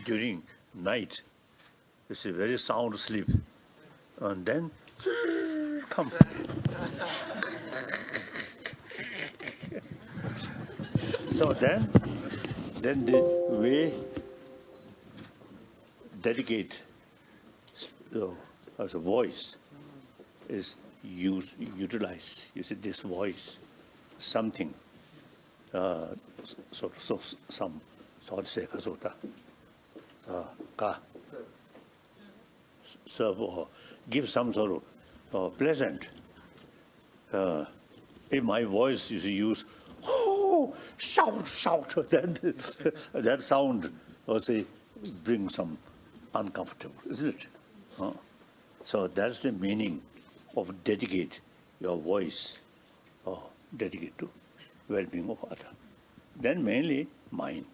during night, it's a very sound sleep, and then come. So then the way dedicate as a voice is utilize. You see this voice, something. So some sort of say serve or give some sort of pleasant. If my voice is used, oh, shout, then that sound, or say, bring some uncomfortable, isn't it? So that's the meaning of dedicate your voice, or dedicate to well-being of other. Then mainly mind.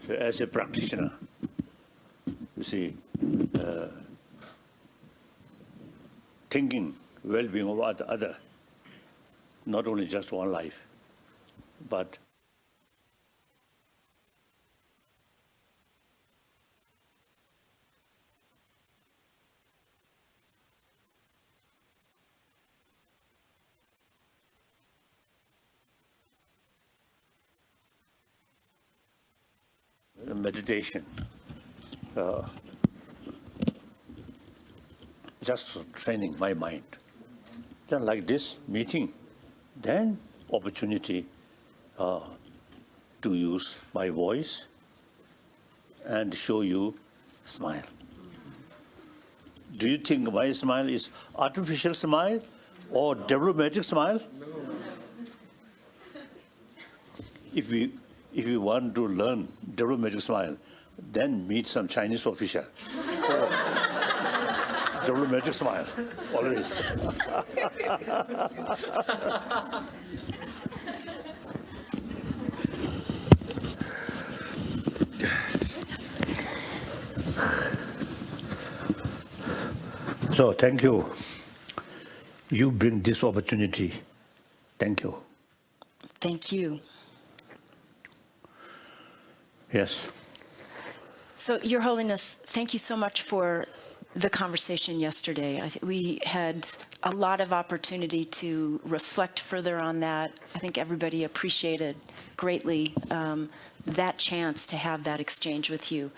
So as a practitioner, you see, thinking well-being of other, not only just one life, but meditation, just training my mind. Then like this meeting, then opportunity to use my voice and show you smile. Do you think my smile is artificial smile or diplomatic smile? If you want to learn diplomatic smile, then meet some Chinese official. Diplomatic smile, always. So thank you. You bring this opportunity. Thank you. Thank you. Yes. So, Your Holiness, thank you so much for the conversation yesterday. We had a lot of opportunity to reflect further on that. I think everybody appreciated greatly that chance to have that exchange with you.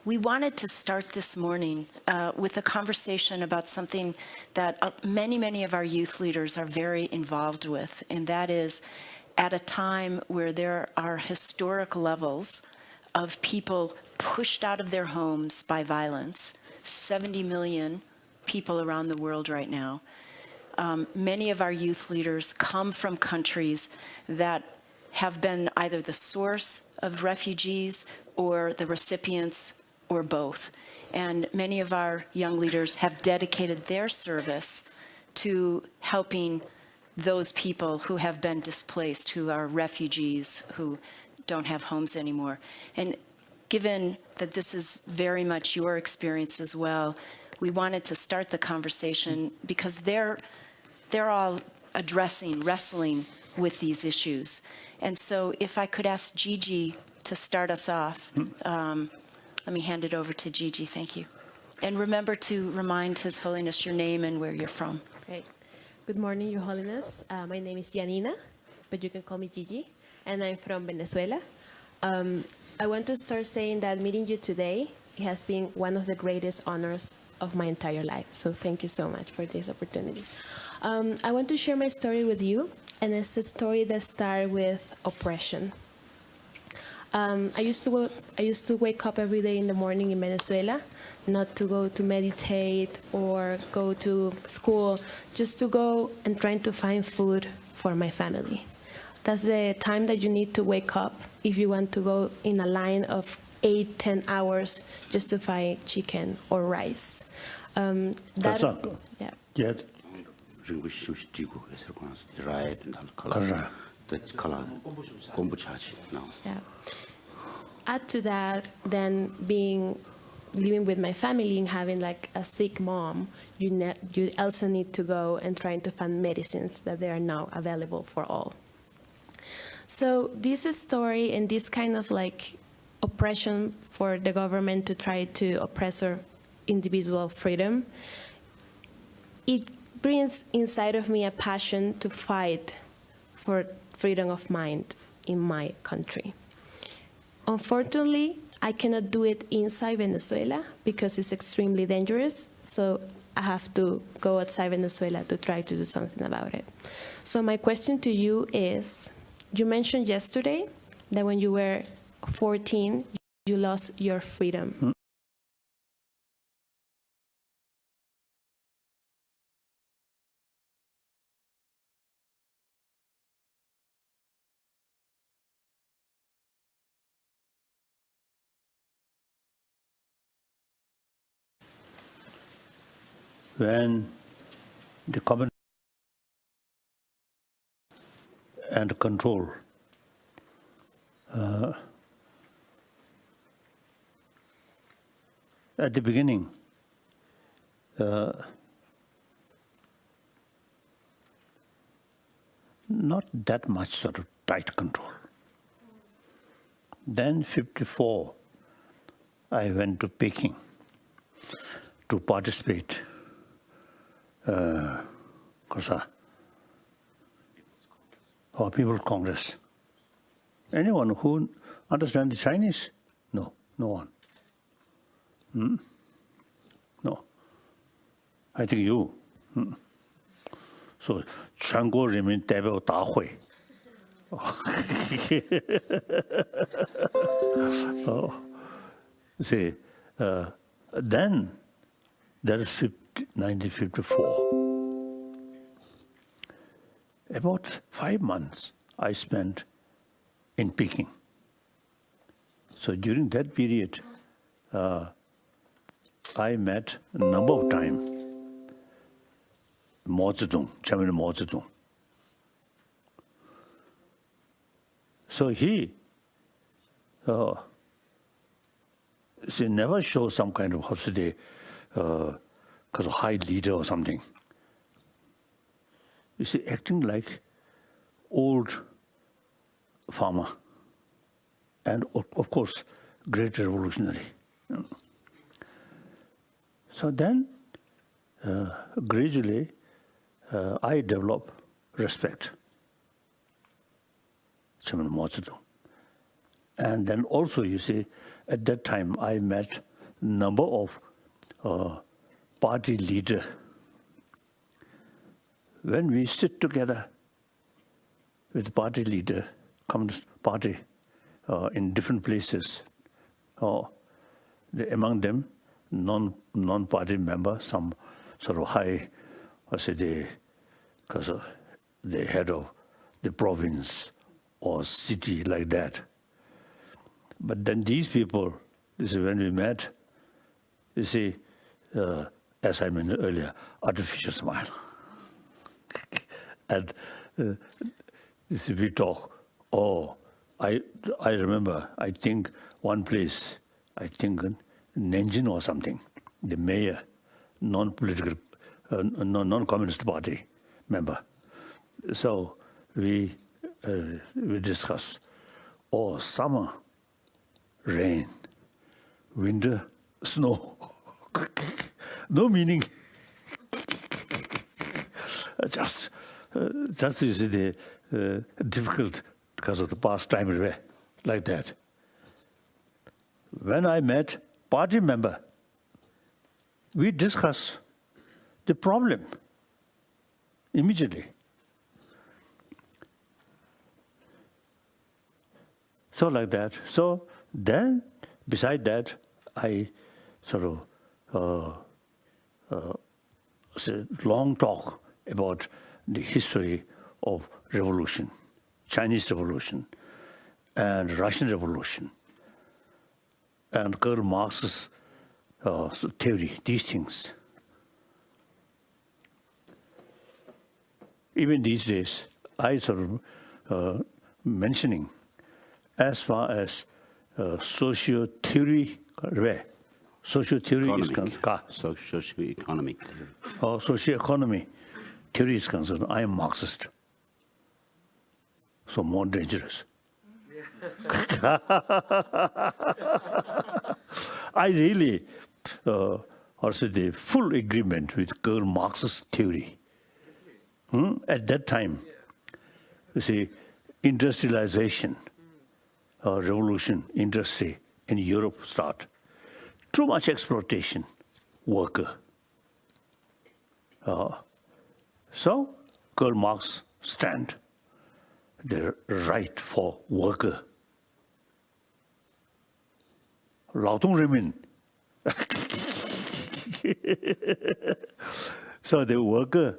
We wanted to start this morning with a conversation about something that many of our youth leaders are very involved with, and that is at a time where there are historic levels of people pushed out of their homes by violence, 70 million people around the world right now. Many of our youth leaders come from countries that have been either the source of refugees or the recipients or both. And many of our young leaders have dedicated their service to helping those people who have been displaced, who are refugees, who don't have homes anymore. And given that this is very much your experience as well, we wanted to start the conversation because they're all wrestling with these issues. And so if I could ask Gigi to start us off, let me hand it over to Gigi, thank you. And remember to remind His Holiness your name and where you're from. Okay. Good morning, Your Holiness. My name is Janina, but you can call me Gigi, and I'm from Venezuela. I want to start saying that meeting you today has been one of the greatest honors of my entire life, so thank you so much for this opportunity. I want to share my story with you, and it's a story that starts with oppression. I used to wake up every day in the morning in Venezuela, not to go to meditate or go to school, just to go and trying to find food for my family. That's the time that you need to wake up if you want to go in a line of 8-10 hours just to find chicken or rice. That's not good. Yeah. Yes. Yeah. Add to that, then living with my family and having like a sick mom, you also need to go and trying to find medicines that they are now available for all. So this story and this kind of like oppression for the government to try to oppress our individual freedom, it brings inside of me a passion to fight for freedom of mind in my country. Unfortunately, I cannot do it inside Venezuela because it's extremely dangerous, so I have to go outside Venezuela to try to do something about it. So my question to you is, you mentioned yesterday that when you were 14, you lost your freedom. When the common and control at the beginning, not that much sort of tight control. Then 54, I went to Peking to participate People's Congress. Anyone who understands the Chinese? No, no one. No. I think you. So, 全国人民代表大会. See, then that is 1954. About 5 months I spent in Peking. So during that period, I met a number of times Mao Zedong, Chairman Mao Zedong. So he never showed some kind of, how to say, because of high leader or something. You see, acting like old farmer, and of course, great revolutionary. So then, gradually, I developed respect. Chairman Mao Zedong. And then also, you see, at that time, I met a number of party leaders. When we sit together with party leader, Communist Party, in different places, among them, non-party members, some sort of high, because the head of the province or city like that. But then these people, you see, when we met, you see, as I mentioned earlier, artificial smile. And you see, we talk, I remember, I think one place, I think Nanjing or something, the mayor, non-political, non-communist party member. So we discuss, summer, rain, winter, snow. No meaning. Just you see the difficult because of the past time like that. When I met party member, we discuss the problem immediately. So like that. So then, beside that, I sort of long talk about the history of revolution, Chinese Revolution, and Russian Revolution, and Karl Marx's theory, these things. Even these days, I sort of mentioning as far as socio theory, socio theory is concerned. Socio-economic. Socio-economy theory is concerned, I am Marxist. so more dangerous. I really also the full agreement with Karl Marx's theory. At that time, you see, industrialization, revolution, industry in Europe start. Too much exploitation, worker. So Karl Marx stand the right for worker. 劳动人民. So the worker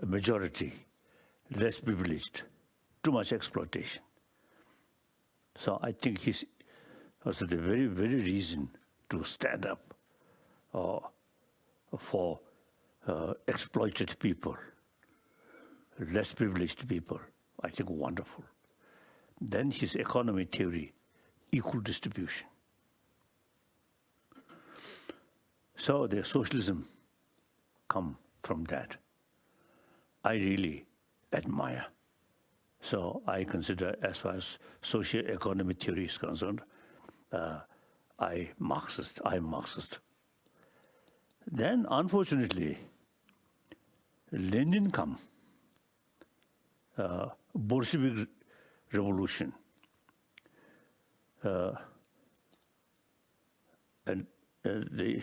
majority, less privileged, too much exploitation. So I think he's also the very, very reason to stand up for exploited people, less privileged people. I think wonderful. Then his economy theory, equal distribution. So the socialism come from that. I really admire. So I consider, as far as socio-economic theory is concerned, I'm Marxist. Then, unfortunately, Lenin come, Bolshevik revolution, and the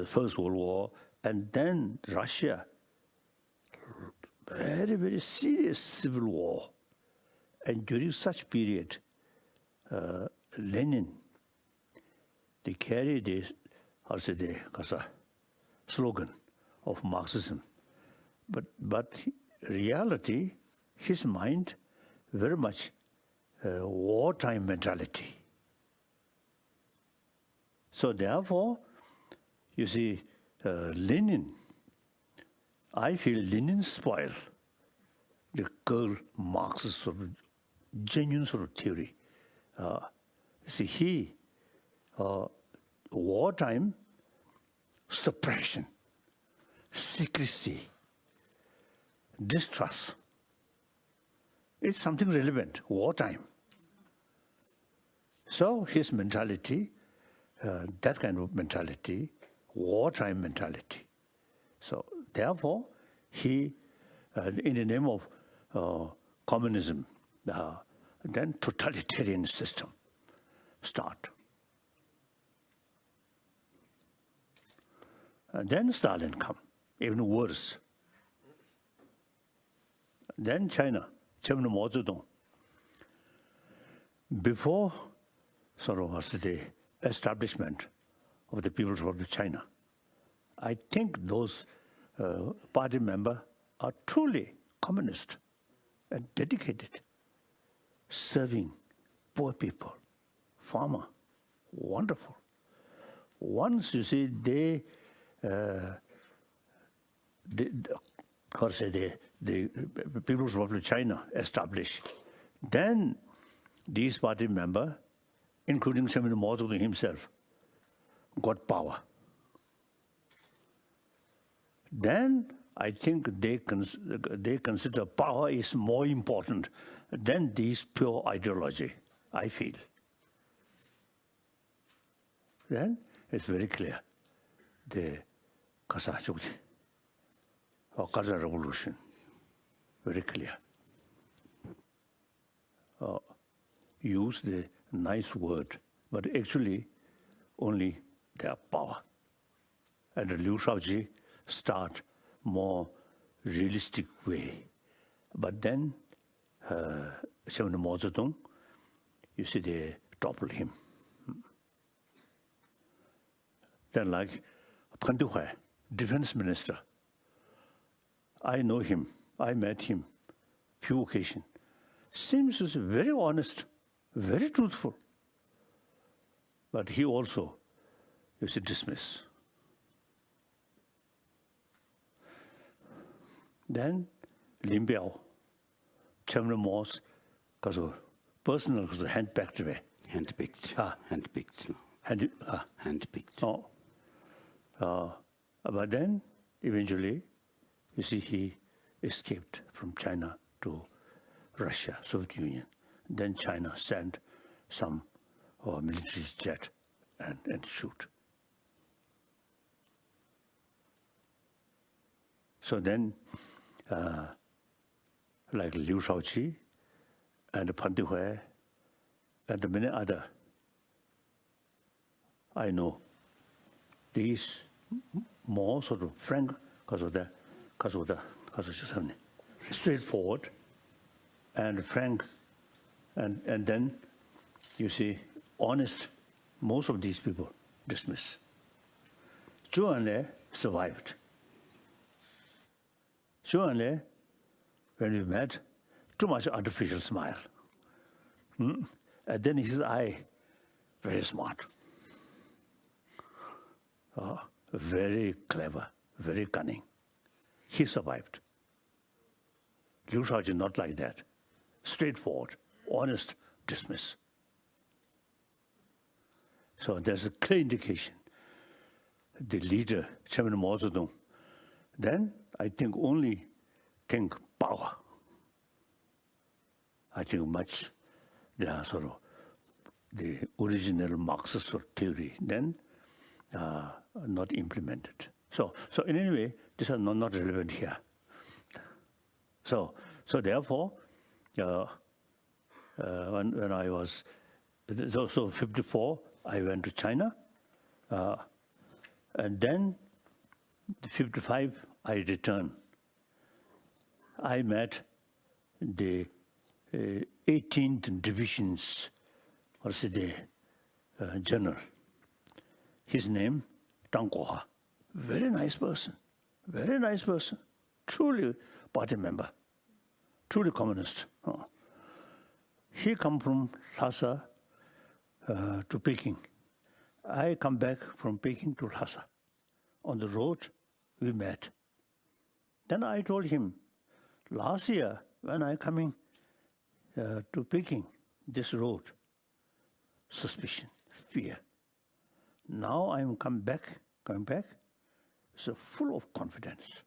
First World War, and then Russia, very, very serious civil war. And during such period, Lenin, they carry this, also the slogan of Marxism. But reality, his mind, very much wartime mentality. So therefore, you see, Lenin, I feel Lenin spoiled the Karl Marx's sort of genuine sort of theory. See, he, wartime, suppression, secrecy, distrust. It's something relevant, wartime. So his mentality, that kind of mentality, wartime mentality. So therefore, he, in the name of communism, then totalitarian system start. And then Stalin come, even worse. Then China, Chairman Mao Zedong. Before sort of was the establishment of the People's Republic of China, I think those party members are truly communist and dedicated, serving poor people, farmer, wonderful. Once you see the People's Republic of China established, then these party members, including Chairman Mao Zedong himself, got power. Then I think they consider power is more important than this pure ideology, I feel. Then it's very clear, the Kazakh Revolution, very clear. Use the nice word, but actually only their power. And Liu Shaoqi start more realistic way. But then, Chairman Mao Zedong, you see, they topple him. Then like Pan Duhai, defense minister, I know him, I met him few occasions. Seems to be very honest, very truthful. But he also, you see, dismiss. Then Lin Biao, Chairman Mao's, because of personal, handpicked way. Handpicked. Handpicked. Handpicked. Oh. But then, eventually, you see, he escaped from China to Russia, Soviet Union. Then China sent some military jet and shoot. So then, like Liu Shaoqi and Pan Dehui and many other, I know, these more sort of frank, straightforward and frank, and then you see honest. Most of these people dismiss. Zhou Enlai survived. Zhou Enlai, when we met, too much artificial smile. And then his eye, very smart. Very clever, very cunning. He survived. Liu Shaoqi not like that. Straightforward, honest, dismiss. So there's a clear indication. The leader, Chairman Mao Zedong, then I think only think power. I think much they are sort of the original Marxist theory, then not implemented. So in any way, these are not relevant here. So therefore, when I was, so 54, I went to China, and then 55, I returned. I met the 18th Division's, general. His name, Tang Guoha. Very nice person, truly party member, truly communist. He come from Lhasa to Peking. I come back from Peking to Lhasa. On the road, we met. Then I told him, last year, when I coming to Peking, this road, suspicion, fear. Now I'm coming back, so full of confidence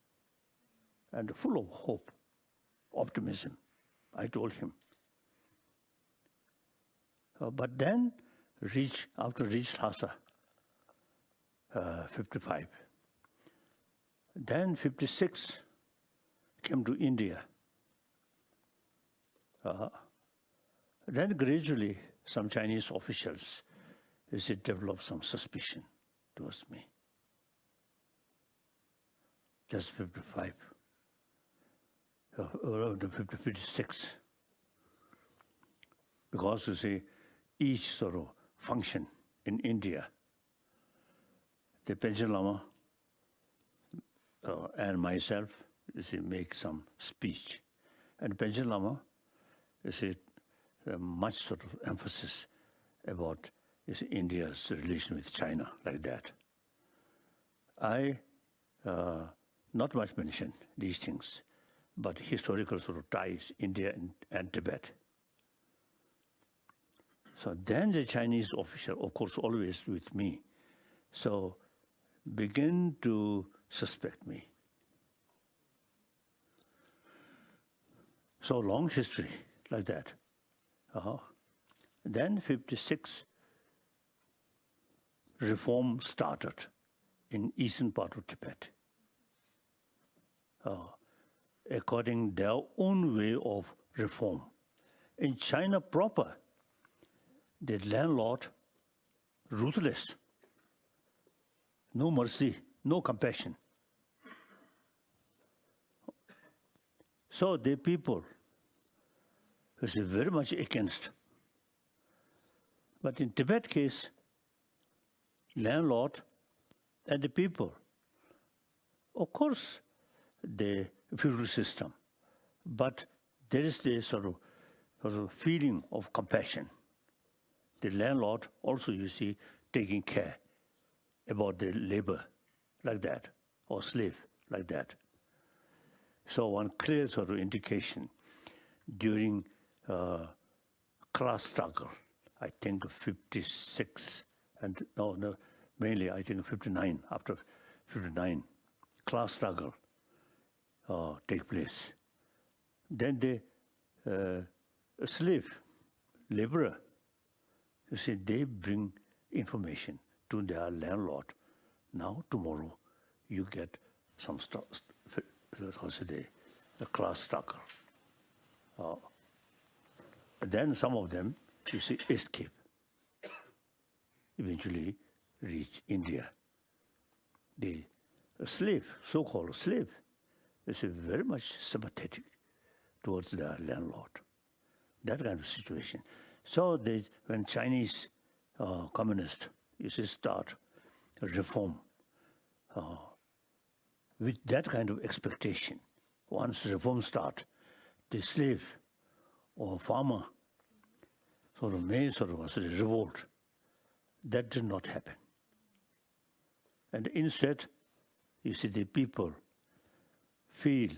and full of hope, optimism, I told him. But then, after reached Lhasa, 55. Then 56, came to India. Then gradually, some Chinese officials developed some suspicion towards me. That's 55. 56. Because you see, each sort of function in India, the Panchen Lama and myself, make some speech. And Panchen Lama, much sort of emphasis about India's relation with China, like that. I not much mention these things, but historical sort of ties, India and Tibet. So then the Chinese official, of course, always with me, so begin to suspect me. So long history like that. Then 56, reform started in eastern part of Tibet. According their own way of reform. In China proper, the landlord, ruthless, no mercy, no compassion. So the people is very much against. But in Tibet case, landlord and the people, of course, the feudal system, but there is this sort of feeling of compassion. The landlord also, you see, taking care about the labor like that, or slave like that. So one clear sort of indication during class struggle, I think 56, and no, mainly I think 59, after 59, class struggle take place. Then a slave, laborer, you see, they bring information to their landlord. Now, tomorrow, you get some a class struggle. Then some of them, you see, escape. Eventually reach India. The slave, so-called slave, is very much sympathetic towards the landlord. That kind of situation. So when Chinese communists, you see, start reform with that kind of expectation, once reform start, the slave or farmer may revolt. That did not happen. And instead, you see, the people feel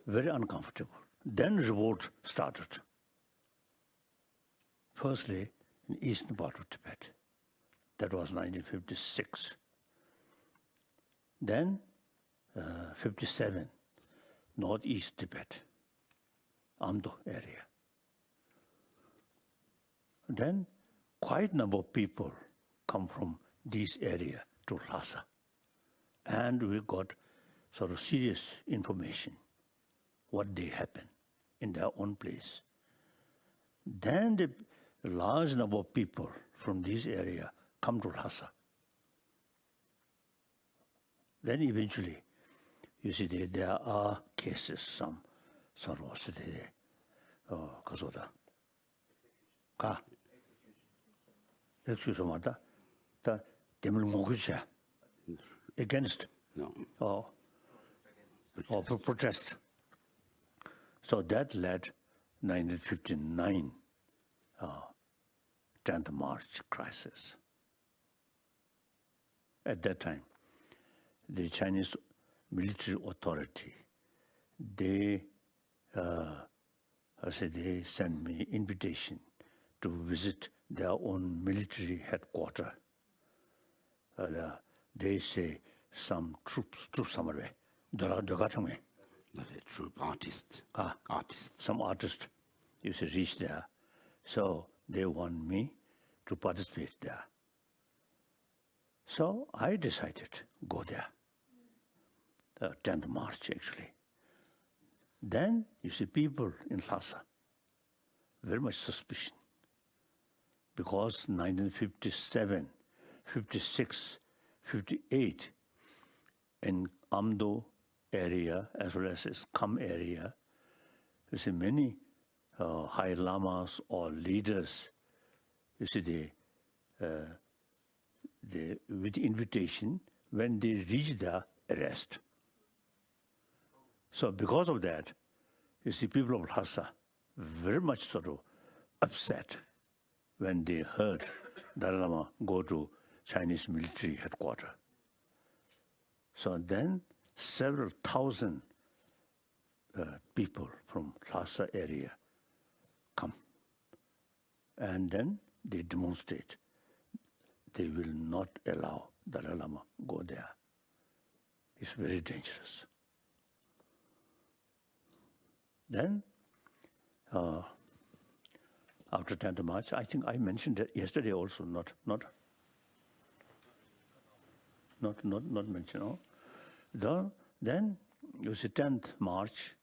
very uncomfortable. Then revolt started. Firstly, in eastern part of Tibet. That was 1956. Then, 57, northeast Tibet, Amdo area. Then, quite a number of people come from this area to Lhasa. And we got sort of serious information, what they happen in their own place. Then the large number of people from this area come to Lhasa. Then eventually, you see, there are cases, some sort of execution against or protest. So that led 1959 10th March crisis. At that time, the Chinese military authority, they sent me invitation to visit their own military headquarters. They say some troops somewhere. Troop artists. Some artists used to reach there. So they want me to participate there. So I decided to go there. 10th March, actually. Then you see people in Lhasa, very much suspicion. Because 1957, 56, 58, in Amdo area, as well as Kham area, you see many high lamas or leaders, you see with invitation, when they reach there, arrest. So because of that, you see people of Lhasa very much sort of upset when they heard Dalai Lama go to Chinese military headquarters. So then several thousand people from Lhasa area come. And then they demonstrate. They will not allow Dalai Lama go there. It's very dangerous. Then, after 10th March, I think I mentioned it yesterday also, not mentioned. No? Then, you see 10th March,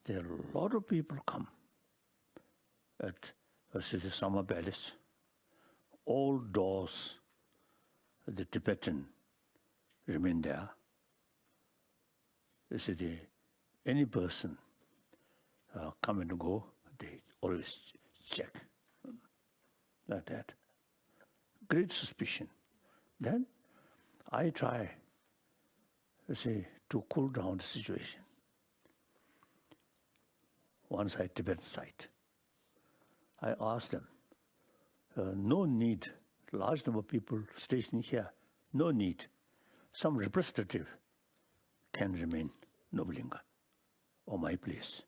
there are a lot of people come at the summer palace. All doors, the Tibetan remain there. You see, any person come and go, they always check like that. Great suspicion. Then I try, to cool down the situation. One side, Tibetan side. I asked them, no need, large number of people stationed here, no need. Some representative can remain Nobulinga or my place.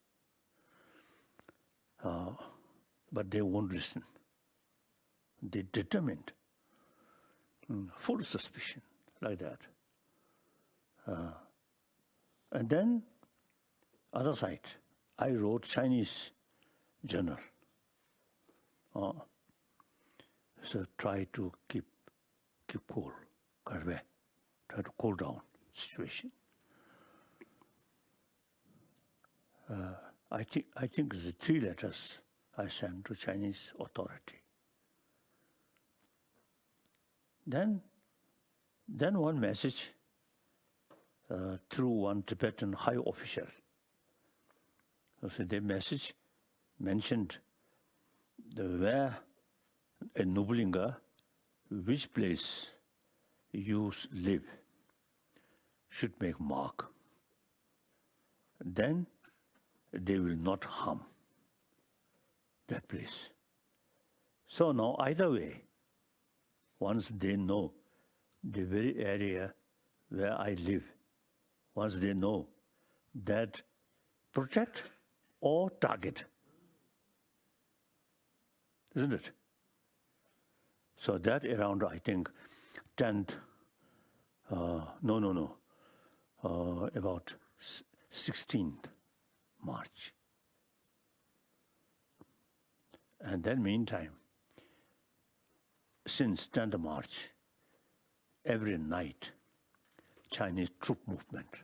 But they won't listen. They determined, full suspicion, like that. And then, other side, I wrote Chinese general. So try to keep cool, try to cool down situation. I think the 3 letters I sent to Chinese authority. Then one message through one Tibetan high official. So the message mentioned where in Nublinga, which place you live should make mark. Then they will not harm that place. So now either way, once they know the very area where I live, once they know that protect or target, isn't it? So that around, I think, 10th, about 16th March. And then meantime, since 10th March, every night, Chinese troop movement.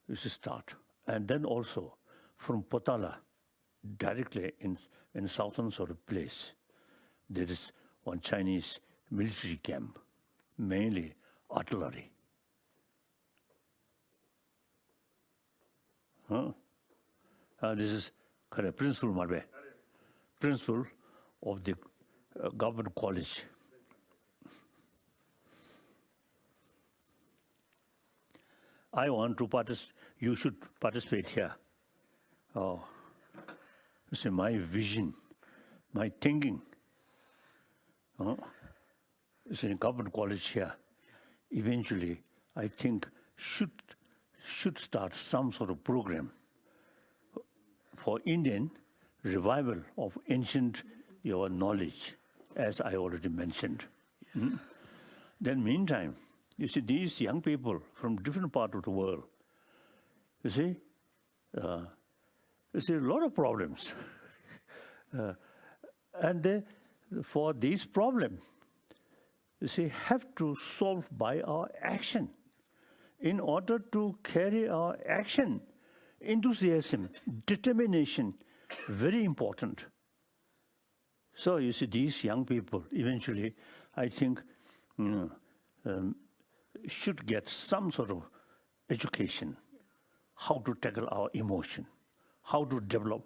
This is start. And then also from Potala, directly in southern sort of place, there is one Chinese military camp, mainly artillery. This is principal of the government college. I want to participate. You should participate here. See, my vision, my thinking. It's in government college here. Eventually, I think should start some sort of program for Indian revival of ancient knowledge, as I already mentioned. Then meantime, you see, these young people from different parts of the world, you see a lot of problems. And for these problems, you see, have to solve by our action. In order to carry our action, enthusiasm, determination, very important. So you see, these young people, eventually, I think, should get some sort of education, how to tackle our emotion, how to develop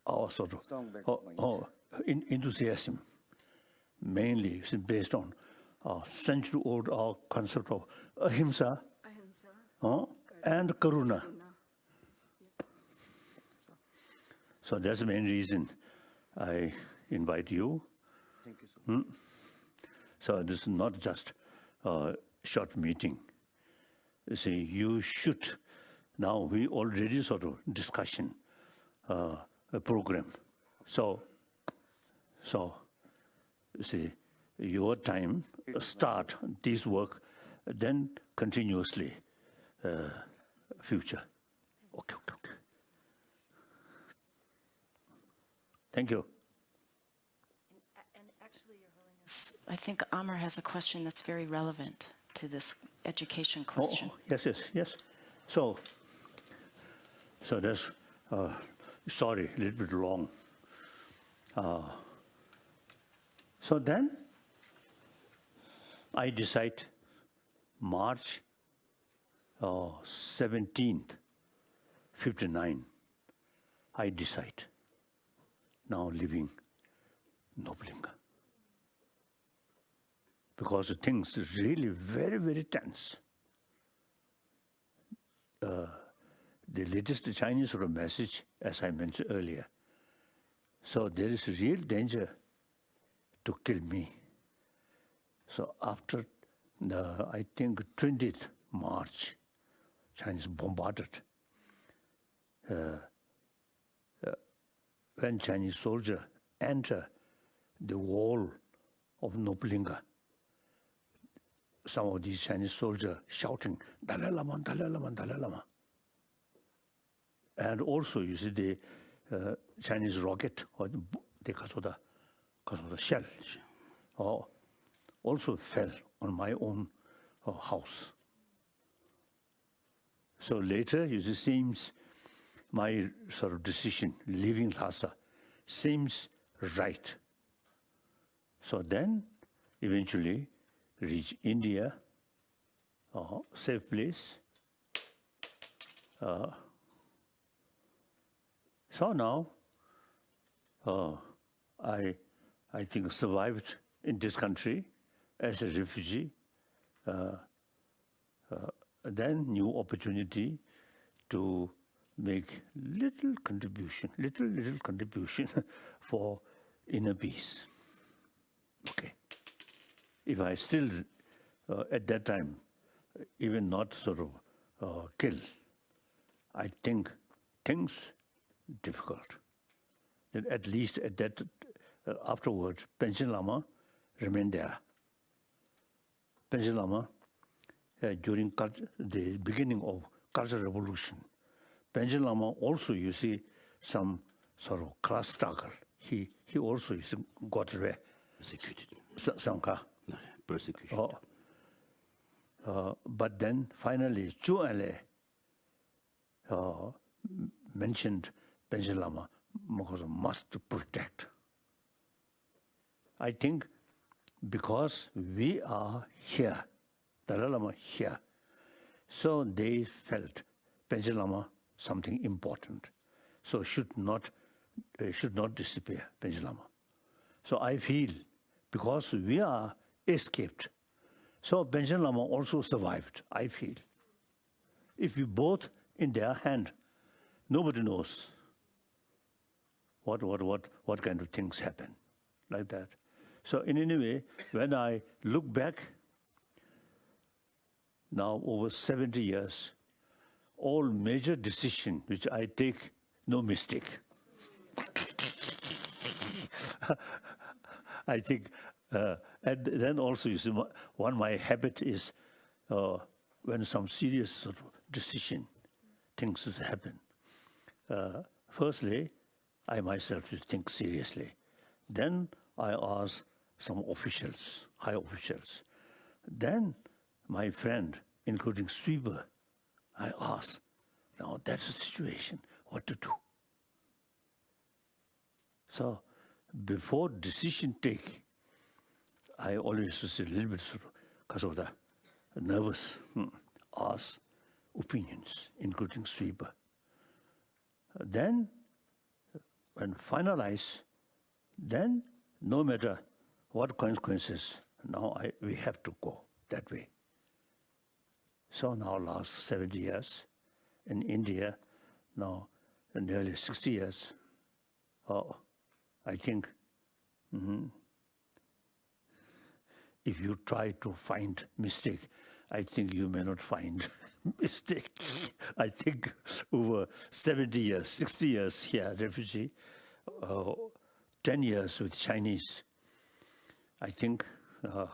our sort of enthusiasm, mainly based on century-old concept of ahimsa and karuna. So that's the main reason I invite you. Thank you so much. So this is not just a short meeting. You see, you should, now we already sort of discussion a program. So you see, your time start this work, then continuously future. Okay. Thank you. And actually, Your Holiness, I think Amar has a question that's very relevant to this education question. Yes. So that's, sorry, a little bit long. So then I decide March 17th, 59, I decide now living Noblinga. Because things are really very, very tense. The latest Chinese sort of message, as I mentioned earlier. So there is a real danger to kill me. So after I think 20th March, Chinese bombarded. When Chinese soldier enter the wall of Noblinga, some of these Chinese soldiers shouting, Dalai Lama, Dalai Lama, Dalai Lama. And also, you see, the Chinese rocket, or because of the shell, also fell on my own house. So later, you see, seems my sort of decision leaving Lhasa seems right. So then, eventually, reach India, safe place. So now, I think survived in this country as a refugee. Then new opportunity to make little contribution for inner peace. Okay. If I still, at that time, even not sort of kill, I think things difficult. Then at least at that, afterwards, Panchen Lama remained there. Panchen Lama, during the beginning of Cultural Revolution, Panchen Lama also, you see, some sort of class struggle. He also got away. Persecuted. Sangha. Persecution. But then finally, Chu Ale mentioned Panchen Lama because must protect. I think because we are here, Dalai Lama here, so they felt Panchen Lama something important. So should not disappear, Panchen Lama. So I feel because we are escaped, so Panchen Lama also survived, I feel. If we both in their hand, nobody knows what kind of things happen like that. So in any way, when I look back, now over 70 years, all major decisions which I take, no mistake. I think, and then also, you see, one my habit is when some serious sort of decision, things happen. Firstly, I myself think seriously. Then I ask some officials, high officials. Then my friend, including sweeper, I ask, now that's the situation, what to do? So before decision take, I always was a little bit sort of, because of the nervous, ask opinions, including sweeper. Then, when finalized, then no matter what consequences, now we have to go that way. So now last 70 years, in India, now nearly 60 years, I think if you try to find mistake, I think you may not find mistake. I think over 70 years, 60 years here, refugee, 10 years with Chinese, I think, of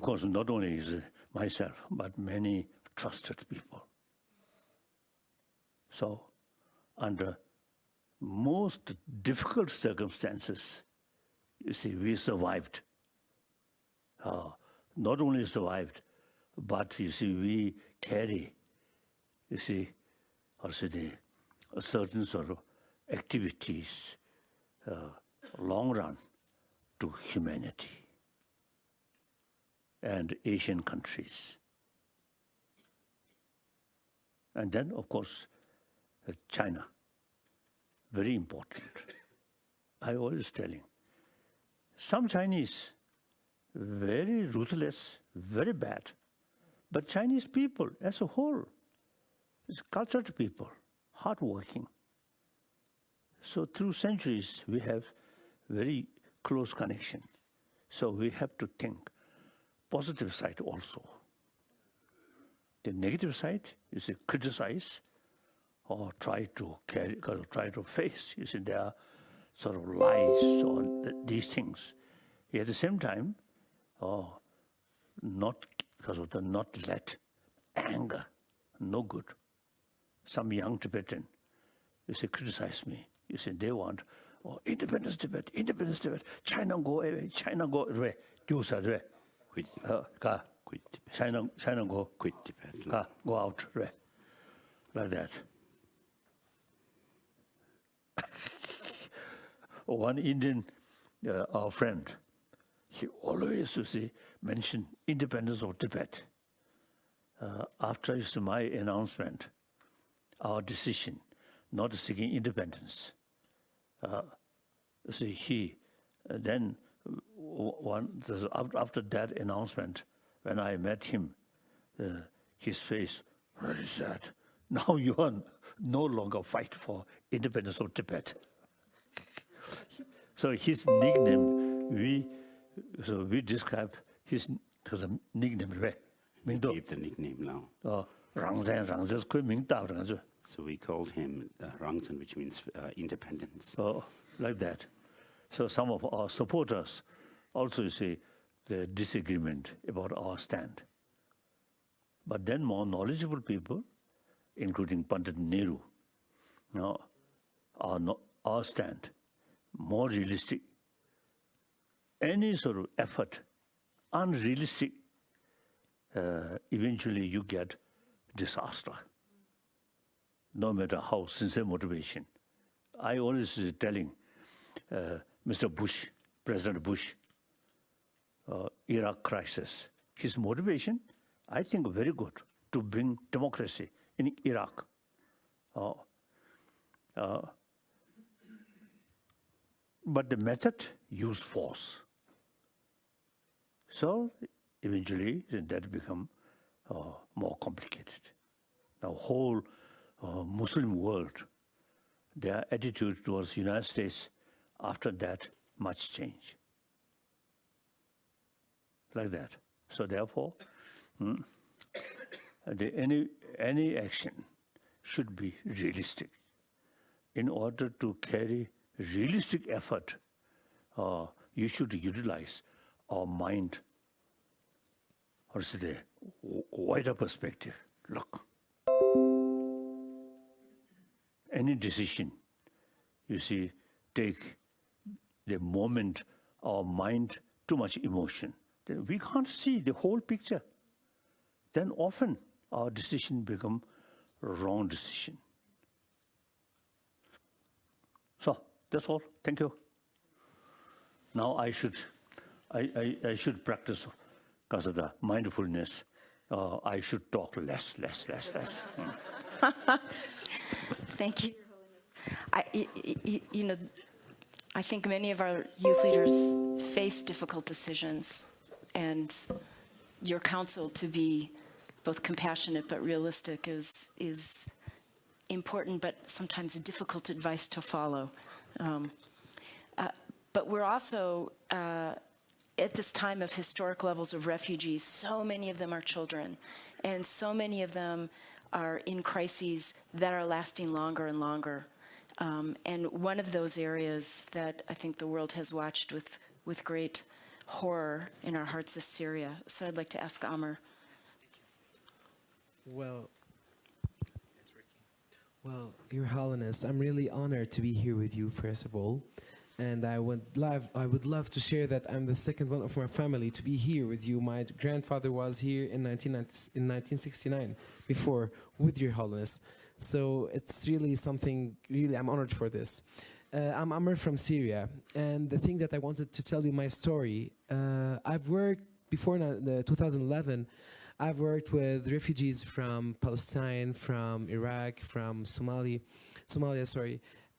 course, not only is myself, but many trusted people. So under most difficult circumstances, you see, we survived. Not only survived, but you see, we carry, you see, also a certain sort of activities, long run, to humanity and Asian countries. And then, of course, China, very important. I always telling, some Chinese, very ruthless, very bad. But Chinese people as a whole, is cultured people, hardworking. So through centuries, we have very close connection. So we have to think positive side also. The negative side is criticize or try to face. You see, there are sort of lies or these things. At the same time, not because of the not let anger, no good. some young Tibetan, you say, criticize me. You say, they want independence Tibet, China go away, China go away. Quit. Quit Tibet. China go, Quit Tibet. go out, like that. One Indian, our friend, he always mention independence of Tibet. After my announcement, our decision not seeking independence, then after that announcement, when I met him, his face very sad. Now you are no longer fight for independence of Tibet. So his nickname, we describe his nickname, right? We gave the nickname now. So we called him Rangzhen, which means independence. Like that. So some of our supporters also say the disagreement about our stand. But then more knowledgeable people, including Pandit Nehru, our stand, more realistic. Any sort of effort, unrealistic, eventually you get disaster, no matter how sincere motivation. I always telling Mr. Bush, President Bush, Iraq crisis, his motivation, I think very good, to bring democracy in Iraq. But the method used force. So eventually that become more complicated. The whole Muslim world, their attitude towards the United States after that much change. Like that. So therefore, any action should be realistic. In order to carry realistic effort, you should utilize our mind, or say, wider perspective. Look, any decision, you see, take the moment our mind too much emotion, then we can't see the whole picture. Then often our decision become wrong decision. So that's all. Thank you. Now I should practice because of the mindfulness. I should talk less. Thank you. I think many of our youth leaders face difficult decisions, and your counsel to be both compassionate but realistic is important, but sometimes difficult advice to follow. But we're also, at this time of historic levels of refugees, so many of them are children, and so many of them are in crises that are lasting longer and longer. And one of those areas that I think the world has watched with great horror in our hearts is Syria. So I'd like to ask Amr. Well, Your Holiness, I'm really honored to be here with you, first of all. And I would love to share that I'm the second one of my family to be here with you. My grandfather was here in 1969, before, with Your Holiness. So it's really something, I'm honored for this. I'm Amr from Syria, and the thing that I wanted to tell you my story, I've worked, before 2011, I've worked with refugees from Palestine, from Iraq, from Somalia,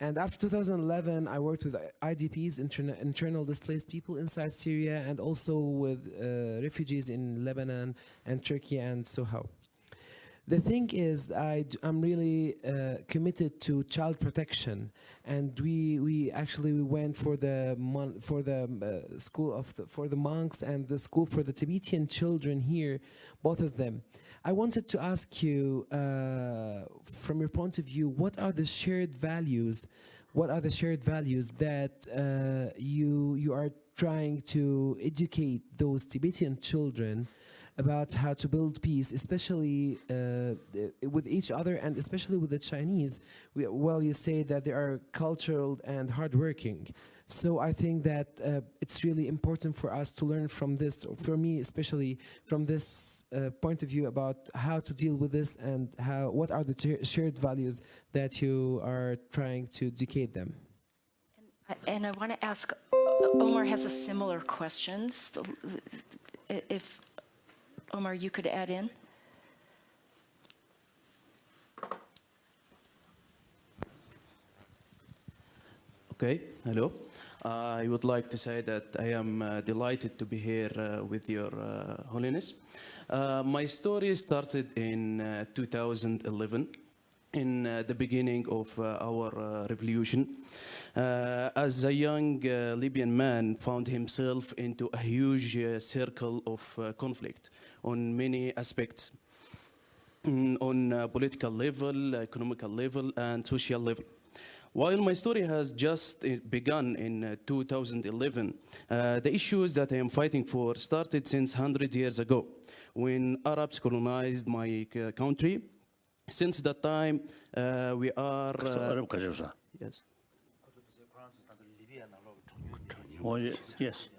and after 2011, I worked with IDPs, internal displaced people inside Syria, and also with refugees in Lebanon and Turkey and Soho. The thing is, I'm really committed to child protection, and we actually went for the school for the monks and the school for the Tibetan children here, both of them. I wanted to ask you, from your point of view, what are the shared values? What are the shared values that you are trying to educate those Tibetan children about how to build peace, especially with each other and especially with the Chinese. Well, you say that they are cultural and hardworking. So I think that it's really important for us to learn from this, for me especially, from this point of view about how to deal with this and what are the shared values that you are trying to educate them. And I want to ask, Omar has a similar question. If, Omar, you could add in. Okay, hello. I would like to say that I am delighted to be here with Your Holiness. My story started in 2011, in the beginning of our revolution. As a young Libyan man found himself into a huge circle of conflict on many aspects, on political level, economical level, and social level. While my story has just begun in 2011, the issues that I am fighting for started since 100 years ago, when Arabs colonized my country. Since that time, we are... yes. Oh, yes.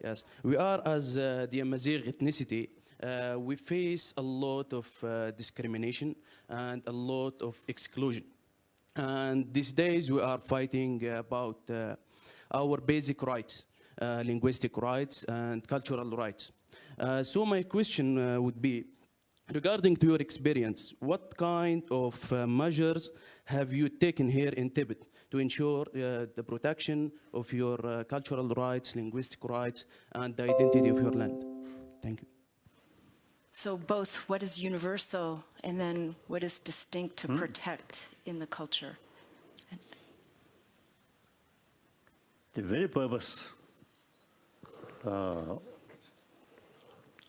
Yes, we are as the Amazigh ethnicity, we face a lot of discrimination and a lot of exclusion. And these days we are fighting about our basic rights, linguistic rights and cultural rights. So my question would be, regarding to your experience, what kind of measures have you taken here in Tibet to ensure the protection of your cultural rights, linguistic rights, and the identity of your land? Thank you. So both what is universal and then what is distinct to protect in the culture. The very purpose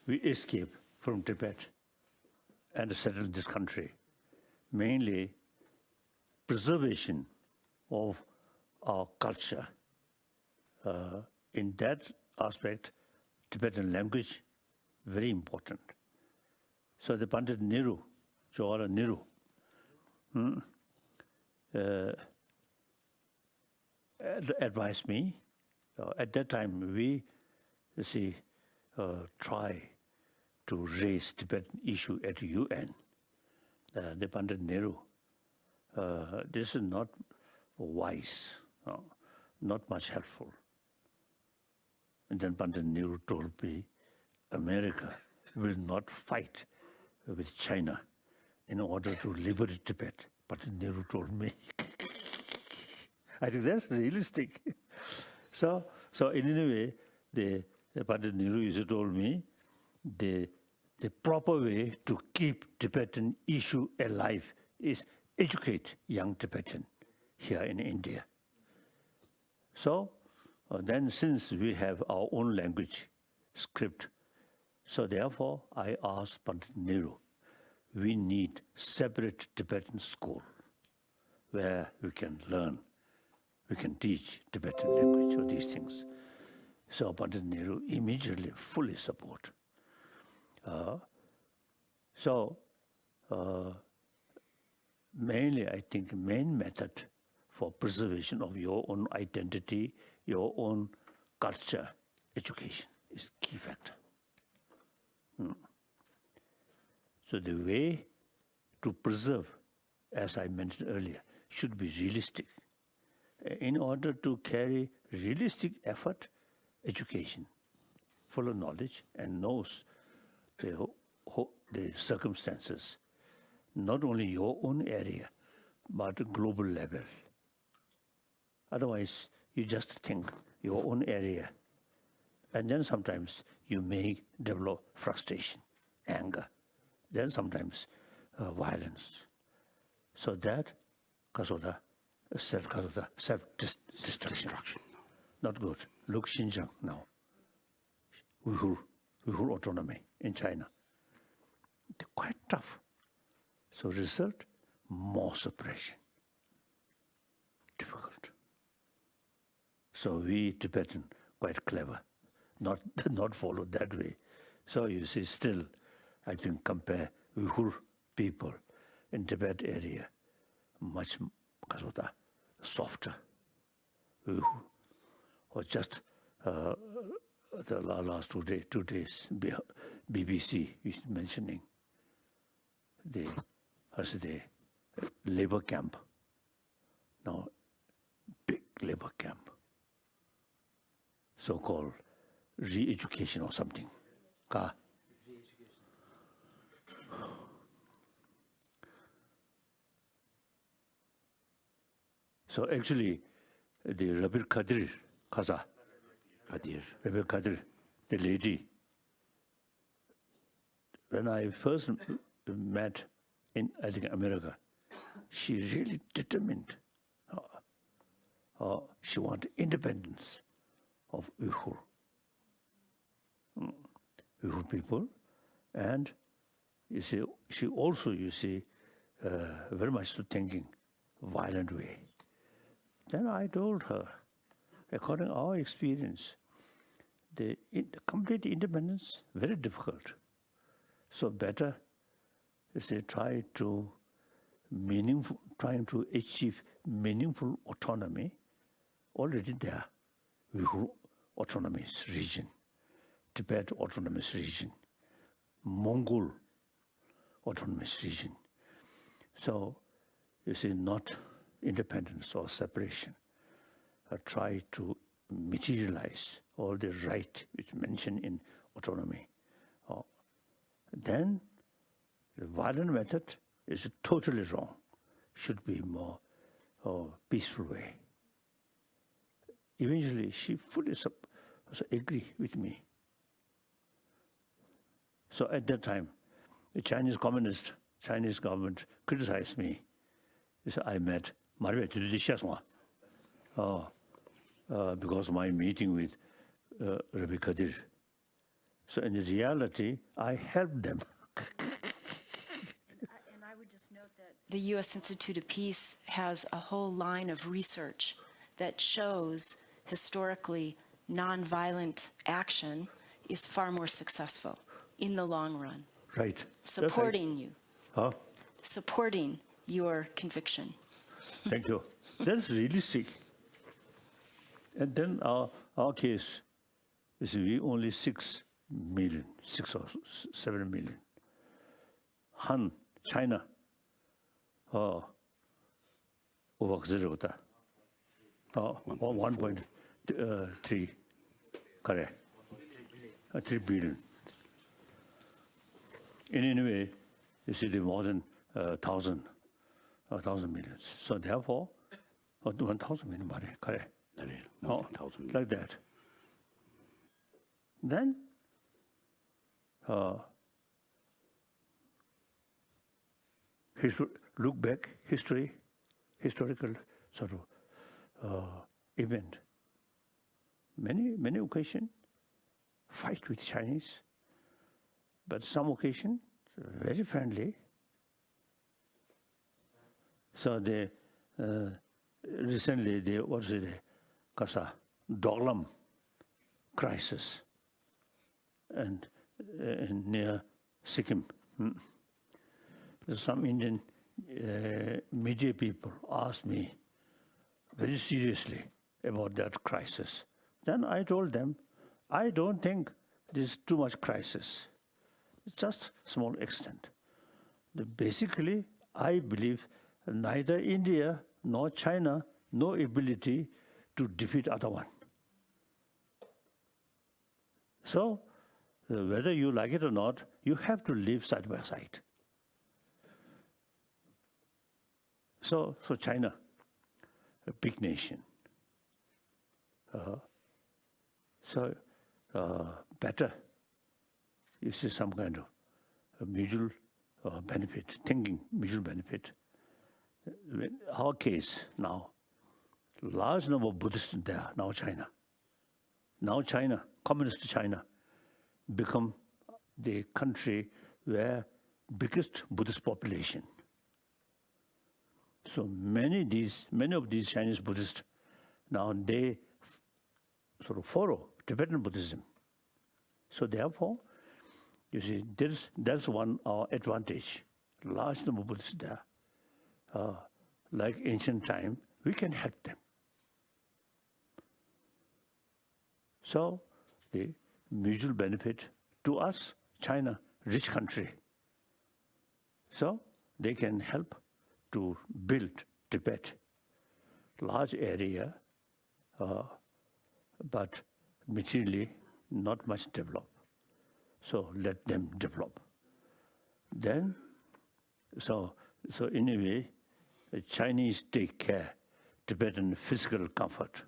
we escape from Tibet and settle this country, mainly preservation of our culture. In that aspect, Tibetan language, very important. So the Pandit Nehru, Jawaharlal Nehru, advised me. At that time, we, try to raise Tibetan issue at UN. The Pandit Nehru, this is not wise, not much helpful. And then Pandit Nehru told me, America will not fight with China in order to liberate Tibet. Pandit Nehru told me. I think that's realistic. So in any way, the Pandit Nehru used to told me, the proper way to keep Tibetan issue alive is educate young Tibetan here in India. So then since we have our own language, script, so therefore I asked Pandit Nehru, we need separate Tibetan school where we can learn, we can teach Tibetan language or these things. So Pandit Nehru immediately fully support. Mainly I think main method for preservation of your own identity, your own culture, education is key factor. So the way to preserve, as I mentioned earlier, should be realistic. In order to carry realistic effort, education, full of knowledge and knows the circumstances, not only your own area, but global level. Otherwise, you just think your own area, and then sometimes you may develop frustration, anger, then sometimes violence. So that because of the self-destruction. Not good. Look Xinjiang now. Uyghur autonomy in China. They're quite tough. So result, more suppression. Difficult. So we Tibetan quite clever, not follow that way. So you see, still, I think compare Uyghur people in Tibet area, much softer. Uyghur, or just the last 2 days, BBC is mentioning the labor camp. Now, big labor camp, so-called re-education or something. So actually, the Rabbi Kadir, Rabbi Kadir, the lady, when I first met in, I think, America, she really determined. She wanted independence of Uyghur people, and you see, she also, you see, very much to thinking violent way. Then I told her, according to our experience, the complete independence very difficult. So better, you see, trying to achieve meaningful autonomy. Already there, Uyghur autonomous region, Tibet autonomous region, Mongol autonomous region. So, you see, not independence or separation. Try to materialize all the right which mentioned in autonomy. Then, the violent method is totally wrong. Should be more peaceful way. Eventually, she fully agree with me. So at that time, the Chinese government criticized me. So I met because of my meeting with Rabbi Kadir. So in reality, I helped them. And I would just note that the U.S. Institute of Peace has a whole line of research that shows historically nonviolent action is far more successful in the long run. Right. Supporting you. Huh? Supporting your conviction. Thank you. That's realistic. And then our case is we only 6 or 7 million. Han, China, over 1.3, correct, 3 billion. In any way, you see the more than 1,000 millions. So therefore, 1,000 million, correct. Like that. Then, look back, historical sort of event. Many occasions, fight with Chinese, but some occasion, very friendly. So they recently Doglam crisis, and near Sikkim. Some Indian media people asked me very seriously about that crisis. Then I told them, I don't think there's too much crisis. It's just small extent. Basically, I believe neither India nor China no ability to defeat other one. So, whether you like it or not, you have to live side by side. So China, a big nation. Better, you see some kind of mutual benefit, thinking mutual benefit. In our case now, large number of Buddhists there, now China. Now China, communist China, become the country where biggest Buddhist population. So many of these Chinese Buddhists, now they sort of follow Tibetan Buddhism. So therefore, You see, that's one advantage. Large number of Buddhists there. Like ancient time, we can help them. So the mutual benefit to us, China, rich country. So they can help to build Tibet, large area, but materially not much developed. So let them develop. Then, so in a way, the Chinese take care Tibetan physical comfort,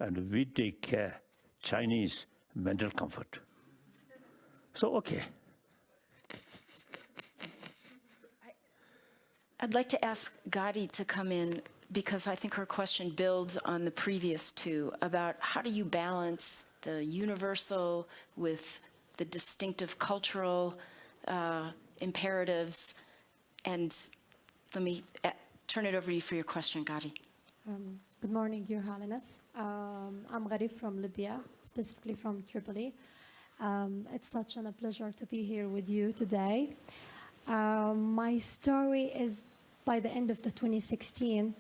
and we take care Chinese mental comfort. So okay. I'd like to ask Gadi to come in because I think her question builds on the previous two about how do you balance the universal with the distinctive cultural imperatives. And let me turn it over to you for your question, Gadi. Good morning, Your Holiness. I'm Gharib from Libya, specifically from Tripoli. It's such a pleasure to be here with you today. My story is, by the end of the 2016,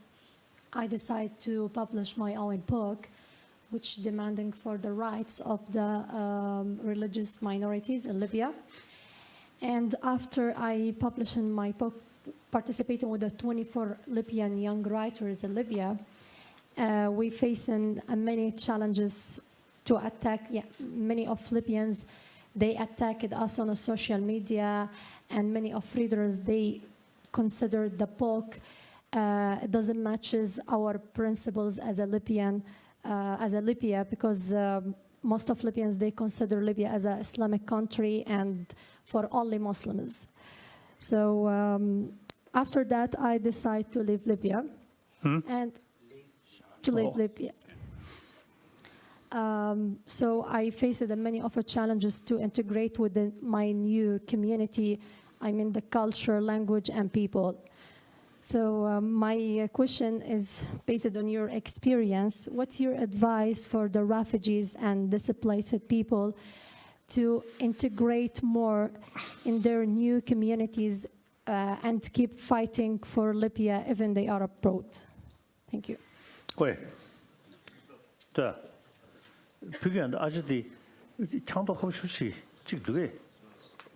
I decided to publish my own book, which demanding for the rights of the religious minorities in Libya. And after I published my book, participating with the 24 Libyan young writers in Libya, we facing many challenges to attack. Many of Libyans, they attacked us on social media, and many of readers, they consider the book doesn't matches our principles as a Libyan, Libya, because most of Libyans, they consider Libya as an Islamic country and for only Muslims. So after that, I decided to leave Libya and to leave Libya. So I faced many of the challenges to integrate with my new community. I mean the culture, language, and people. So my question is based on your experience. What's your advice for the refugees and displaced people to integrate more in their new communities and keep fighting for Libya even they are abroad? Thank you. 왜? 자, 비교한 아직도 창도 없이 찍두게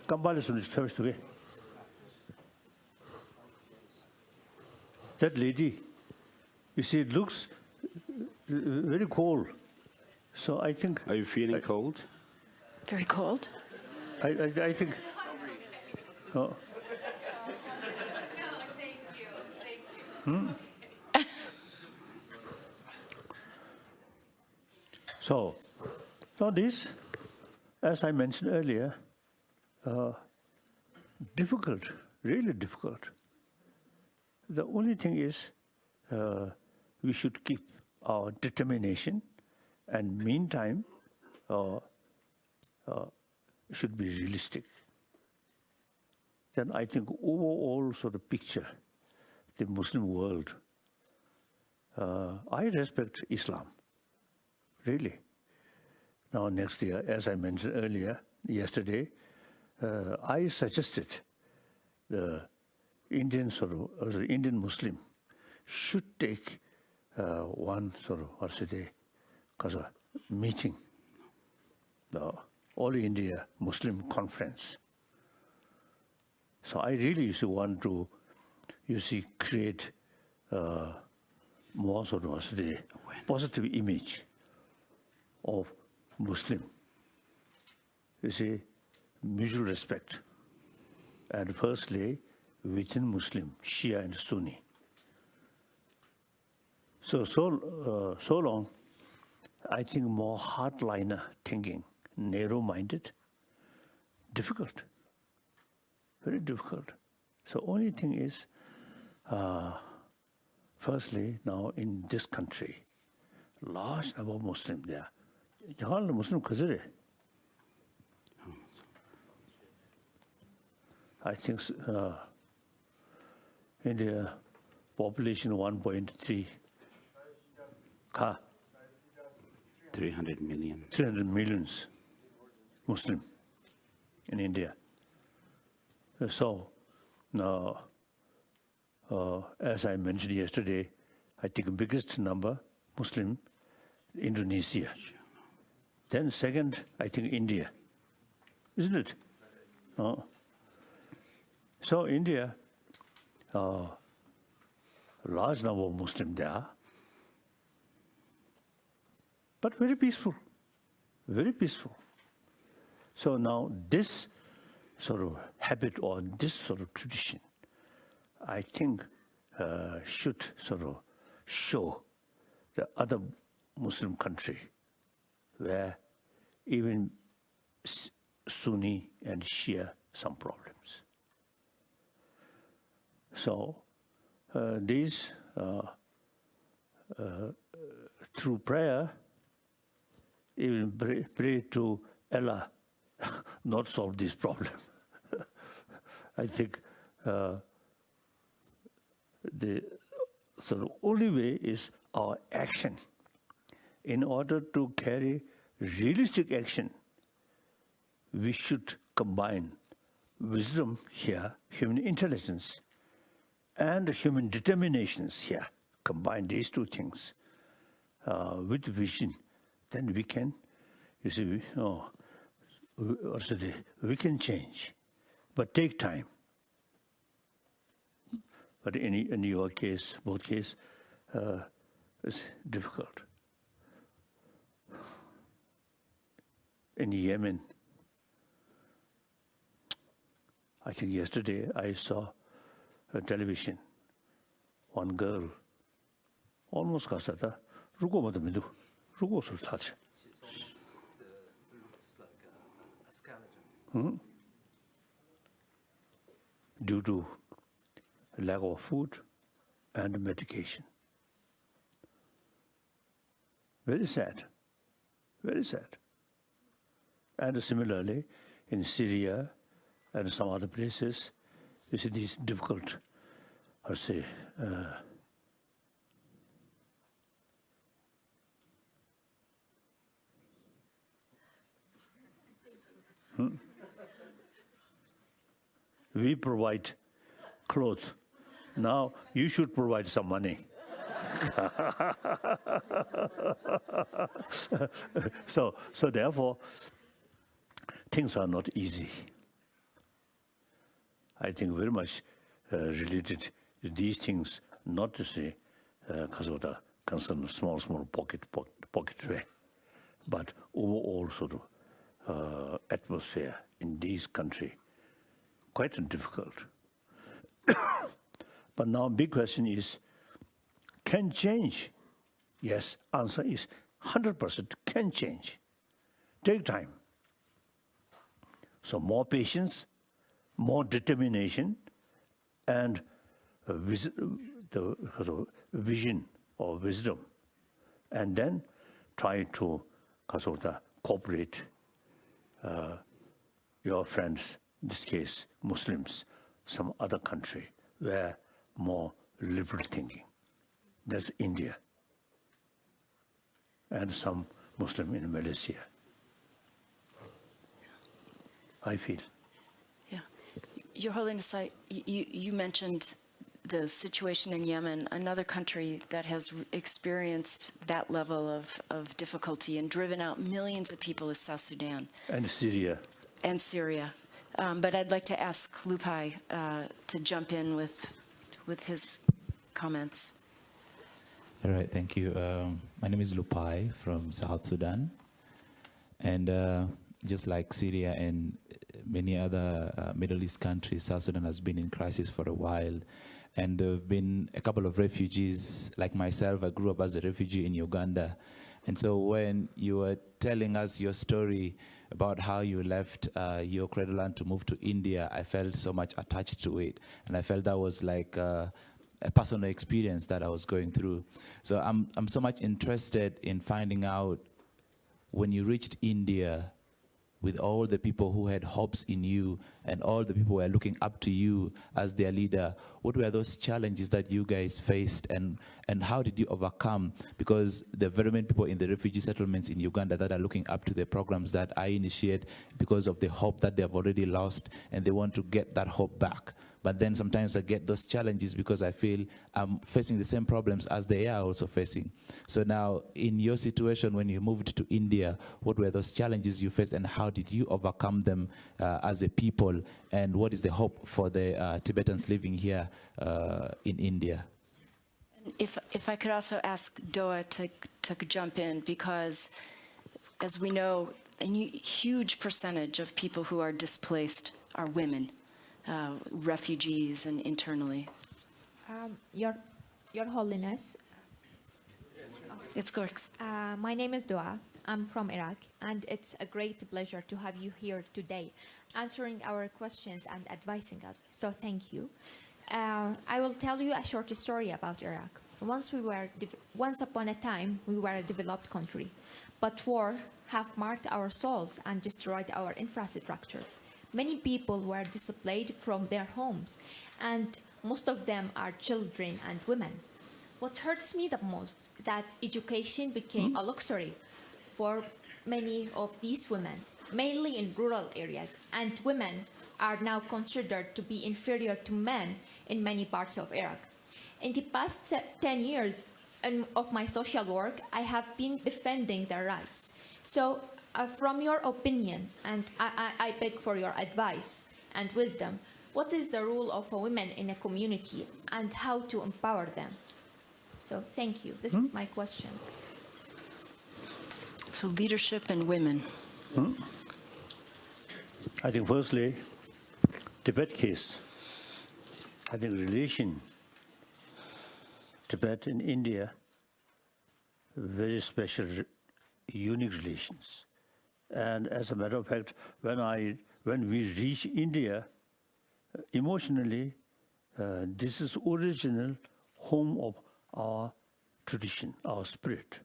깜발에서는 처음에 That lady, you see, it looks very cold. So I think. Are you feeling cold? Very cold. I think. Oh. So, now this, as I mentioned earlier, difficult, really difficult. The only thing is we should keep our determination, and meantime should be realistic. Then I think overall sort of picture, the Muslim world, I respect Islam, really. Now next year, as I mentioned earlier, yesterday, I suggested the Indian Indian Muslim should take one sort of meeting, the All India Muslim Conference. So I really want to, create more sort of positive image of Muslim. You see, mutual respect, and firstly, within Muslim, Shia and Sunni. So long, I think more hardliner thinking, narrow-minded, difficult, very difficult. So only thing is, firstly, now in this country, large number of Muslims there. Muslim Khazire. I think India population 1.3. 300 million. 300 millions Muslim in India. So, as I mentioned yesterday, I think the biggest number, Muslim, Indonesia. Then second, I think India, isn't it? So India, large number of Muslims there, but very peaceful, very peaceful. So now this sort of habit or this sort of tradition, I think should sort of show the other Muslim country where even Sunni and Shia some problems. So these, through prayer, even pray to Allah, not solve this problem. I think the sort of only way is our action. In order to carry realistic action, we should combine wisdom here, human intelligence, and human determinations here. Combine these two things with vision, then we can, you see, we can change, but take time. But in your case, both cases, it's difficult. In Yemen, I think yesterday I saw on television, one girl, almost kasata, ruko mata midu, ruko sultache. Due to lack of food and medication. Very sad, very sad. And similarly, in Syria and some other places, you see these difficult, I say, we provide clothes. Now you should provide some money. So therefore, things are not easy. I think very much related to these things, not to say because of the concern small pocket way, but overall sort of atmosphere in this country, quite difficult. But now big question is, can change? Yes, answer is 100% can change. Take time. So more patience, more determination, and the vision or wisdom, and then try to cooperate your friends, in this case Muslims, some other country where more liberal thinking. That's India, and some Muslim in Malaysia, I feel. Yeah. Your Holiness, you mentioned the situation in Yemen, another country that has experienced that level of difficulty and driven out millions of people is South Sudan. And Syria. And Syria. But I'd like to ask Lupai to jump in with his comments. All right, thank you. My name is Lupai from South Sudan. And just like Syria and many other Middle East countries, South Sudan has been in crisis for a while. And there have been a couple of refugees, like myself. I grew up as a refugee in Uganda. And so when you were telling us your story about how you left your cradle land to move to India, I felt so much attached to it. And I felt that was like a personal experience that I was going through. So I'm so much interested in finding out, when you reached India, with all the people who had hopes in you and all the people who were looking up to you as their leader? What were those challenges that you guys faced, and how did you overcome? Because there are very many people in the refugee settlements in Uganda that are looking up to the programs that I initiate because of the hope that they have already lost, and they want to get that hope back. But then sometimes I get those challenges because I feel I'm facing the same problems as they are also facing. So now, in your situation, when you moved to India, what were those challenges you faced, and how did you overcome them as a people? And what is the hope for the Tibetans living here in India? If I could also ask Doa to jump in, because as we know, a huge percentage of people who are displaced are women. Refugees and internally. Your Holiness. It's Gorks. My name is Dua. I'm from Iraq, and it's a great pleasure to have you here today, answering our questions and advising us. So thank you. I will tell you a short story about Iraq. Once upon a time, we were a developed country, but war have marked our souls and destroyed our infrastructure. Many people were displaced from their homes, and most of them are children and women. What hurts me the most is that education became a luxury for many of these women, mainly in rural areas, and women are now considered to be inferior to men in many parts of Iraq. In the past 10 years of my social work, I have been defending their rights. So from your opinion, and I beg for your advice and wisdom, what is the role of a woman in a community and how to empower them? So thank you. This is my question. So leadership and women. I think firstly, Tibet case, I think relation Tibet and India, very special, unique relations. And as a matter of fact, when we reach India, emotionally, this is original home of our tradition, our spirit.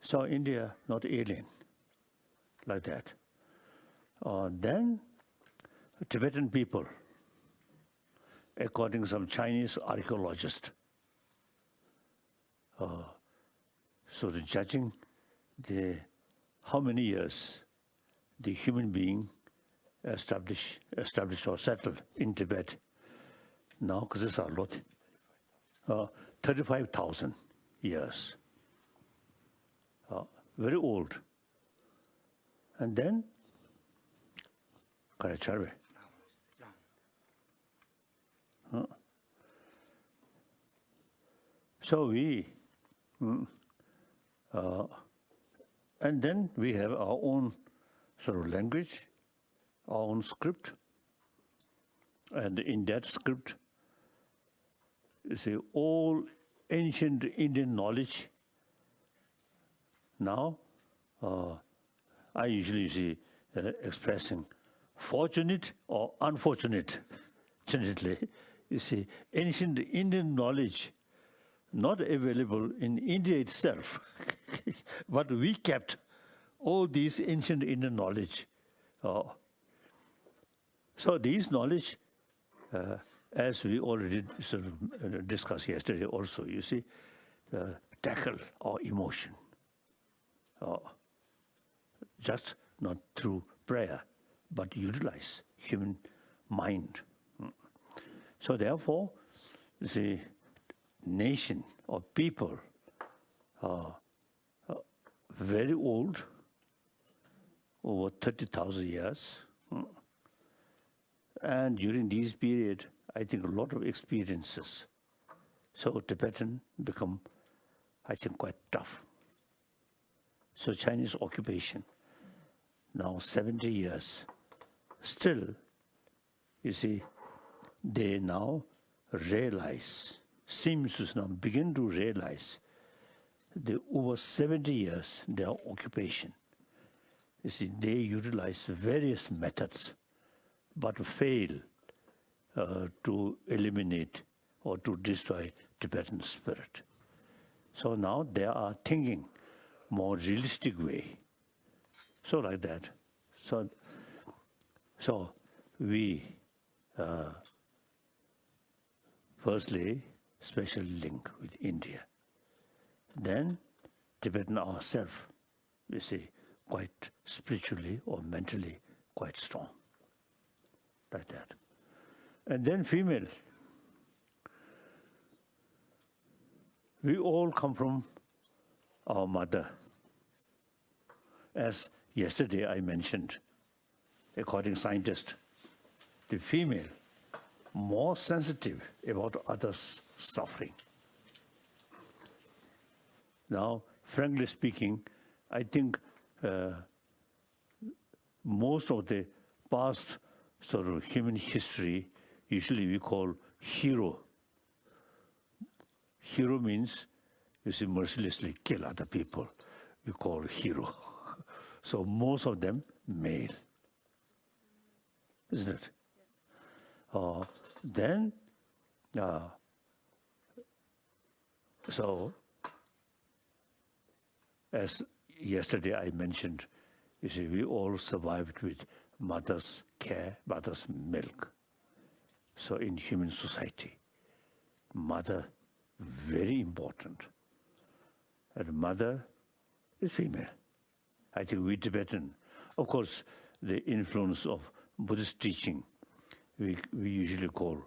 So India, not alien, like that. Then Tibetan people, according to some Chinese archaeologists, so the judging how many years the human being established or settled in Tibet. Now, because it's a lot, 35,000 years. Very old. And then, Karacharve. So we, and then we have our own sort of language, our own script, and in that script, you see, all ancient Indian knowledge. Now, I usually see expressing fortunate or unfortunate, you see, ancient Indian knowledge not available in India itself, but we kept all these ancient Indian knowledge. So these knowledge, as we already sort of discussed yesterday also, you see, tackle our emotion. Just not through prayer, but utilize human mind. So therefore, the nation or people are very old, over 30,000 years. And during this period, I think a lot of experiences. So Tibetan become, I think, quite tough. So Chinese occupation, now 70 years. Still, you see, they now realize, seems to now begin to realize, the over 70 years, their occupation. You see, they utilize various methods, but fail to eliminate or to destroy Tibetan spirit. So now they are thinking more realistic way, So like that. So we, firstly, special link with India. Then Tibetan ourselves, we see, quite spiritually or mentally quite strong. Like that. And then female. We all come from our mother. As yesterday I mentioned, according to scientists, the female more sensitive about others' suffering. Now, frankly speaking, I think most of the past sort of human history, usually we call hero. Hero means, you see, mercilessly kill other people. We call hero. So most of them male, isn't it? Yes. Then, so as yesterday I mentioned, you see, we all survived with mother's care, mother's milk. So in human society, mother, very important. And mother is female. I think we Tibetan, of course, the influence of Buddhist teaching, we usually call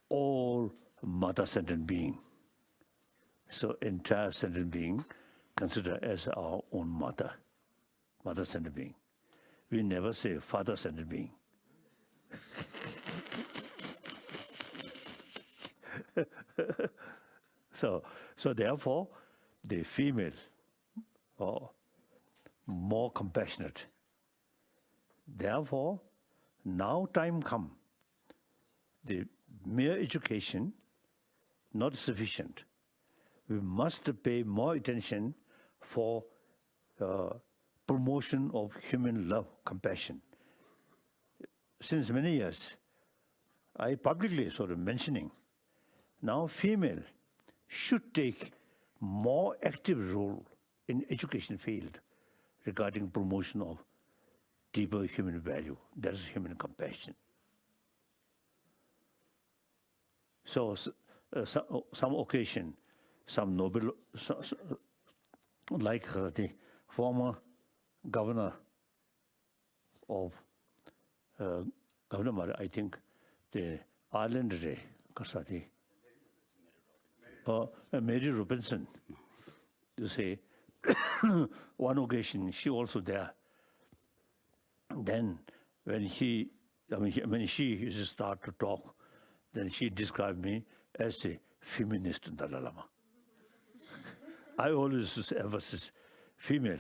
all mother sentient being. So entire sentient being consider as our own mother, mother sentient being. We never say father sentient being. So therefore, the female are more compassionate. Therefore, now time come, the mere education not sufficient. We must pay more attention for promotion of human love, compassion. Since many years, I publicly sort of mentioning, now female should take more active role in education field regarding promotion of deeper human value, that is human compassion. So some occasion, some noble, like the former governor of Governor, I think, the Ireland Day, Kasati, Mary Robinson, you say, one occasion she also there. Then when she used to start to talk, then she described me as a feminist Dalai Lama. I always emphasize female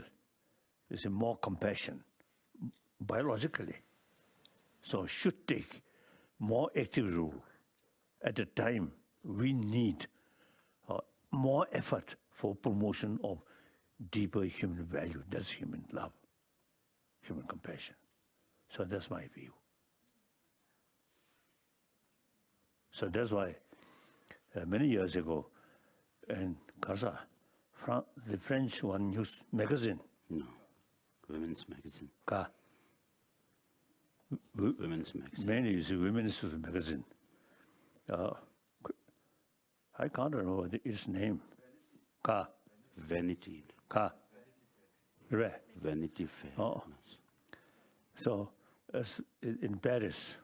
is more compassion biologically, so should take more active role. At the time, we need more effort for promotion of deeper human value. That's human love, human compassion. So that's my view. So that's why many years ago in Gaza, the French one news magazine. No, women's magazine. Women's magazine. Mainly is a women's magazine. I can't remember its name. Vanity. Right. Vanity Fair. Oh. So as in Paris,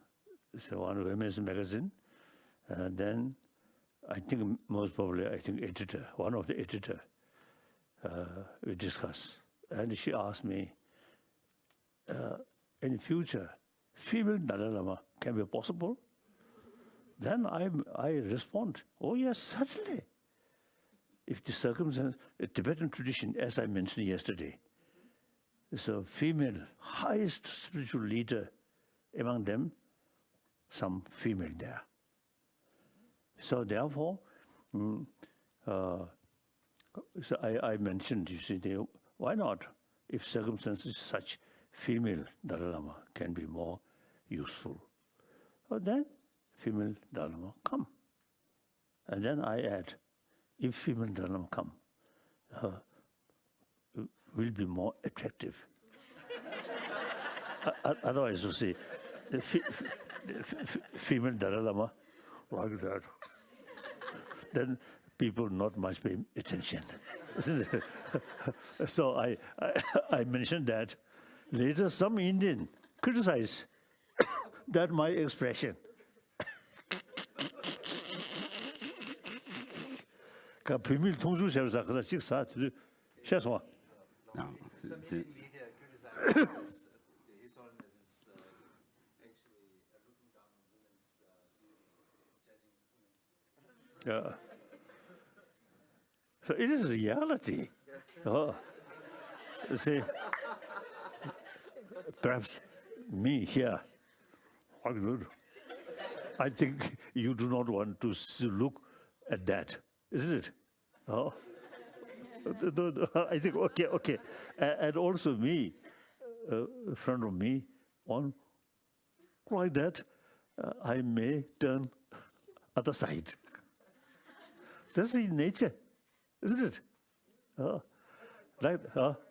so one women's magazine, and then I think most probably editor, one of the editor, we discussed, and she asked me, in future, female Dalai Lama can be possible? Then I respond, oh yes, certainly. If the circumstance, the Tibetan tradition, as I mentioned yesterday, is a female, highest spiritual leader among them, some female there. So therefore, so I mentioned, you see, why not? If circumstances such, female Dalai Lama can be more useful. Well, then female Dalai Lama come. And then I add, if female Dalai Lama come, will be more attractive. Otherwise, you see, female Dalai Lama, like that, then people not much pay attention, isn't it? So I mentioned that. Later, some Indian criticize that my expression. 그 비밀 통주셔서 그래서 식사 최소한. No, Some the- Indian media criticizes His Holiness is actually looking down on women's beauty, judging women's beauty. Yeah. So it is reality. Oh. You see, perhaps me here, I think you do not want to look at that, isn't it? Oh. I think, okay. And also me, in front of me, on like that, I may turn other side. That's in nature, isn't it? Like, Really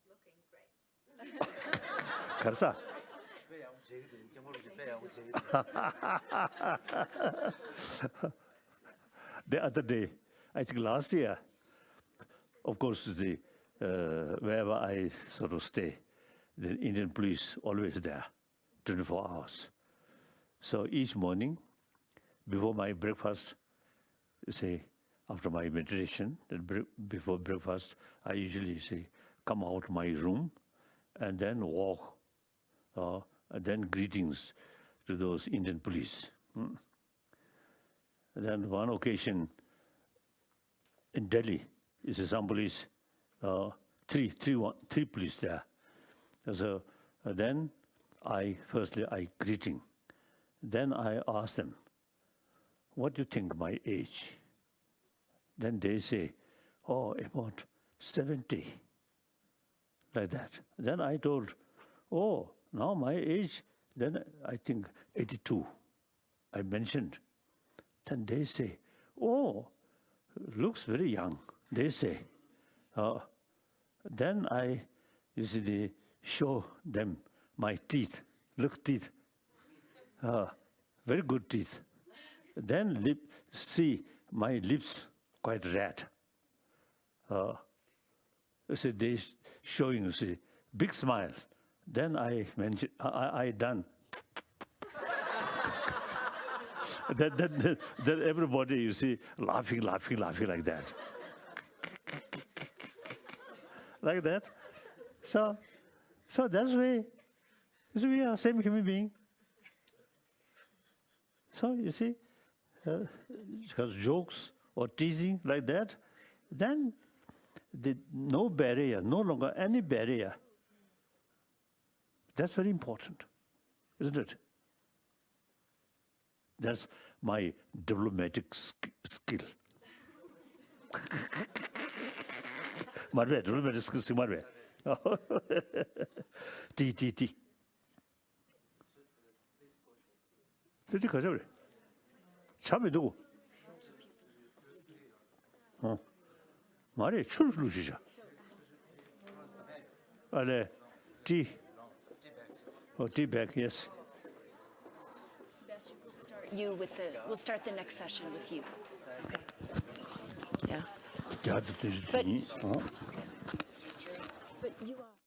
looking great. 가르사. The other day, I think last year, of course, wherever I sort of stay, the Indian police always there, 24 hours. So each morning, before my breakfast, say, after my meditation, before breakfast, I usually say, come out my room and then walk, and then greetings to those Indian police. And then one occasion in Delhi, is some police, three police there. So then firstly I greeting. Then I ask them, what do you think my age? Then they say, oh, about 70, like that. Then I told, oh, now my age, then I think 82, I mentioned. Then they say, oh, looks very young, they say. Then you see, they show them my teeth, look teeth, very good teeth. Then see my lips quite red. So they showing, you see, big smile. Then I mentioned, I done. Then everybody, you see, laughing like that. Like that. So that's why we are same human being. So you see, because jokes or teasing like that, then no barrier, no longer any barrier. That's very important, isn't it? That's my diplomatic skill. Marve, diplomatic skill, marve. T. T 가자 그래. 참이 누구? 말해 출루 시자. 아래 T. T back, yes. We'll start the next session with you. Okay. Yeah. 야, 또 But you are.